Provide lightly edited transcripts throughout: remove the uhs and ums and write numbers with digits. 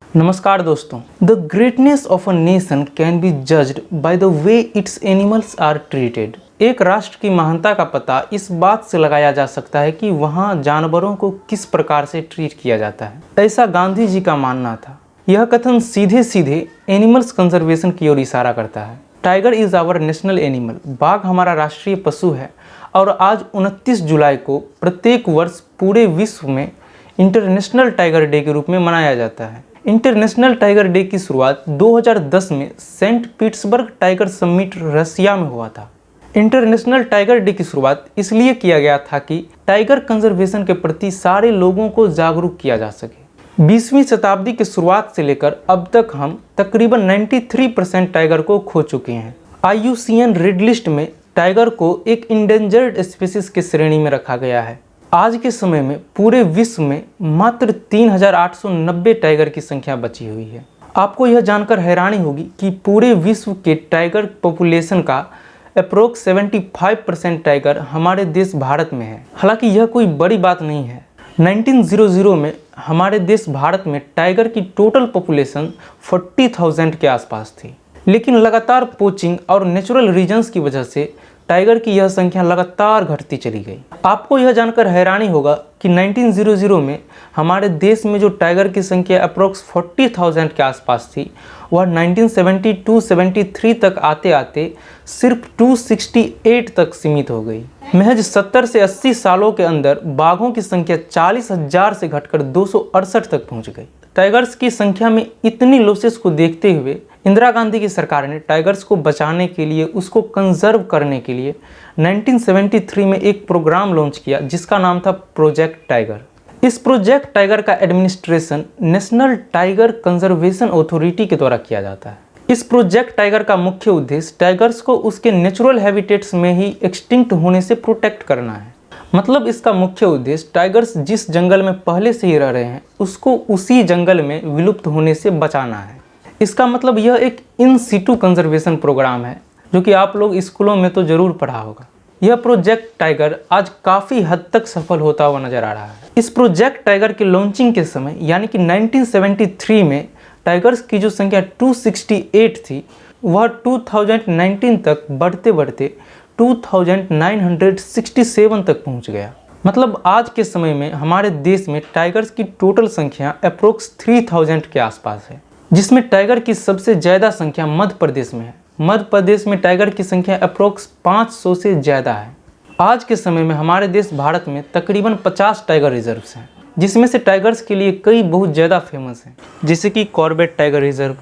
नमस्कार दोस्तों। The greatness of a nation can be judged by the way its animals are treated. एक राष्ट्र की महानता का पता इस बात से लगाया जा सकता है कि वहाँ जानवरों को किस प्रकार से ट्रीट किया जाता है। ऐसा गांधी जी का मानना था। यह कथन सीधे सीधे एनिमल्स कंजर्वेशन की ओर इशारा करता है। Tiger is our national animal. बाघ हमारा राष्ट्रीय पशु है और आज 29 जुलाई को प्रत्येक वर्ष पूरे विश्व में इंटरनेशनल टाइगर डे के रूप में मनाया जाता है। इंटरनेशनल टाइगर डे की शुरुआत 2010 में Saint Petersburg tiger summit Russia में हुआ था। इंटरनेशनल टाइगर डे की शुरुआत इसलिए किया गया था कि टाइगर कंजर्वेशन के प्रति सारे लोगों को जागरूक किया जा सके। 20वीं शताब्दी की शुरुआत से लेकर अब तक हम तकरीबन 93% टाइगर को खो चुके हैं। IUCN रेड लिस्ट में टाइगर को एक इंडेंजर्ड स्पीशीज की श्रेणी में रखा गया है। आज के समय में पूरे विश्व में मात्र 3890 टाइगर की संख्या बची हुई है। आपको यह जानकर हैरानी होगी कि पूरे विश्व के टाइगर पॉपुलेशन का अप्रोक्स 75% टाइगर हमारे देश भारत में है। हालांकि यह कोई बड़ी बात नहीं है। 1900 में हमारे देश भारत में टाइगर की टोटल पॉपुलेशन 40,000 के आसपास थी, लेकिन लगातार पोचिंग और नेचुरल रीजन्स की वजह से टाइगर की यह संख्या लगातार घटती चली गई। आपको यह जानकर हैरानी होगा कि 1900 में हमारे देश में जो टाइगर की संख्या अप्रोक्स 40,000 के आसपास थी, वह 1972-73 तक आते आते सिर्फ 268 तक सीमित हो गई। महज 70 से 80 सालों के अंदर बाघों की संख्या 40,000 से घटकर 268 तक पहुंच गई। टाइगर्स की संख्या में इतनी लॉसेस को देखते हुए इंदिरा गांधी की सरकार ने टाइगर्स को बचाने के लिए, उसको कंजर्व करने के लिए 1973 में एक प्रोग्राम लॉन्च किया जिसका नाम था प्रोजेक्ट टाइगर। इस प्रोजेक्ट टाइगर का administration national tiger conservation authority के द्वारा किया जाता है। इस प्रोजेक्ट टाइगर का मुख्य उद्देश्य टाइगर्स को उसके नेचुरल हैबिटेट्स में ही एक्सटिंक्ट होने से प्रोटेक्ट करना है। मतलब इसका मुख्य उद्देश्य टाइगर्स जिस जंगल में पहले से ही रह रहे हैं उसको उसी जंगल में विलुप्त होने से बचाना है। इसका मतलब यह एक इन सिटू कंजर्वेशन प्रोग्राम है जो कि आप लोग स्कूलों में तो ज़रूर पढ़ा होगा। यह प्रोजेक्ट टाइगर आज काफ़ी हद तक सफल होता हुआ नजर आ रहा है। इस प्रोजेक्ट टाइगर के लॉन्चिंग के समय यानी कि 1973 में टाइगर्स की जो संख्या 268 थी, वह 2019 तक बढ़ते बढ़ते 2967 तक पहुंच गया। मतलब आज के समय में हमारे देश में टाइगर्स की टोटल संख्या अप्रोक्स 3000 के आसपास है, जिसमें टाइगर की सबसे ज़्यादा संख्या मध्य प्रदेश में है। मध्य प्रदेश में टाइगर की संख्या अप्रोक्स 500 से ज़्यादा है। आज के समय में हमारे देश भारत में तकरीबन 50 टाइगर रिजर्व्स हैं, जिसमें से टाइगर्स के लिए कई बहुत ज़्यादा फेमस हैं, जैसे कि कॉर्बेट टाइगर रिजर्व।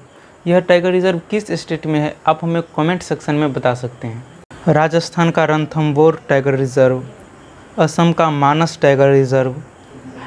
यह टाइगर रिजर्व किस स्टेट में है आप हमें कमेंट सेक्शन में बता सकते हैं। राजस्थान का रणथंभौर टाइगर रिजर्व, असम का मानस टाइगर रिजर्व,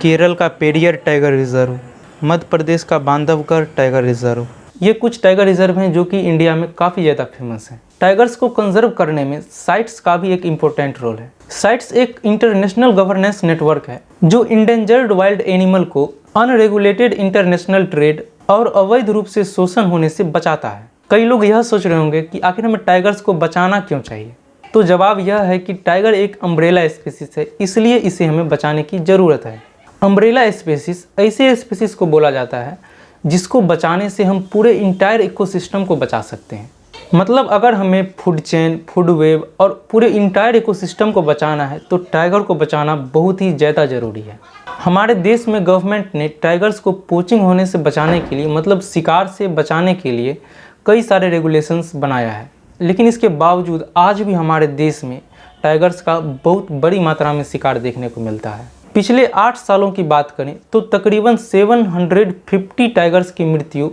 केरल का पेरियर टाइगर रिजर्व, मध्य प्रदेश का बांधवगढ़ टाइगर रिजर्व। ये कुछ टाइगर रिजर्व हैं जो कि इंडिया में काफ़ी ज़्यादा फेमस हैं। टाइगर्स को कंजर्व करने में साइट्स का भी एक इम्पोर्टेंट रोल है। साइट्स एक इंटरनेशनल गवर्नेंस नेटवर्क है जो इंडेंजर्ड वाइल्ड एनिमल को अनरेगुलेटेड इंटरनेशनल ट्रेड और अवैध रूप से शोषण होने से बचाता है। कई लोग यह सोच रहे होंगे कि आखिर हमें टाइगर्स को बचाना क्यों चाहिए। तो जवाब यह है कि टाइगर एक अम्ब्रेला स्पीशीज है, इसलिए इसे हमें बचाने की ज़रूरत है। अम्ब्रेला स्पीशीज ऐसे स्पीशीज को बोला जाता है जिसको बचाने से हम पूरे इंटायर इकोसिस्टम को बचा सकते हैं। मतलब अगर हमें फूड चेन, फूड वेब और पूरे इंटायर इकोसिस्टम को बचाना है तो टाइगर को बचाना बहुत ही ज़्यादा ज़रूरी है। हमारे देश में गवर्नमेंट ने टाइगर्स को पोचिंग होने से बचाने के लिए, मतलब शिकार से बचाने के लिए कई सारे रेगुलेशंस बनाया है, लेकिन इसके बावजूद आज भी हमारे देश में टाइगर्स का बहुत बड़ी मात्रा में शिकार देखने को मिलता है। पिछले 8 सालों की बात करें तो तकरीबन 750 टाइगर्स की मृत्यु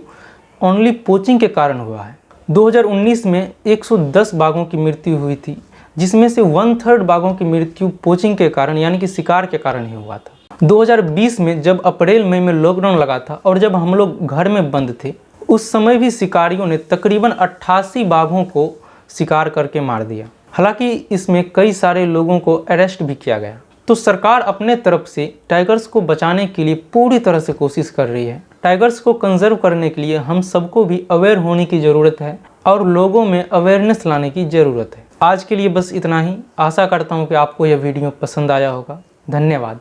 ओनली पोचिंग के कारण हुआ है। 2019 में 110 बाघों की मृत्यु हुई थी, जिसमें से 1/3 बाघों की मृत्यु पोचिंग के कारण यानी कि शिकार के कारण ही हुआ था। 2020 में जब अप्रैल मई में लॉकडाउन लगा था और जब हम लोग घर में बंद थे, उस समय भी शिकारियों ने तकरीबन 88 बाघों को शिकार करके मार दिया। हालांकि इसमें कई सारे लोगों को अरेस्ट भी किया गया। तो सरकार अपने तरफ से टाइगर्स को बचाने के लिए पूरी तरह से कोशिश कर रही है। टाइगर्स को कंजर्व करने के लिए हम सबको भी अवेयर होने की ज़रूरत है और लोगों में अवेयरनेस लाने की ज़रूरत है। आज के लिए बस इतना ही। आशा करता हूँ कि आपको यह वीडियो पसंद आया होगा। धन्यवाद।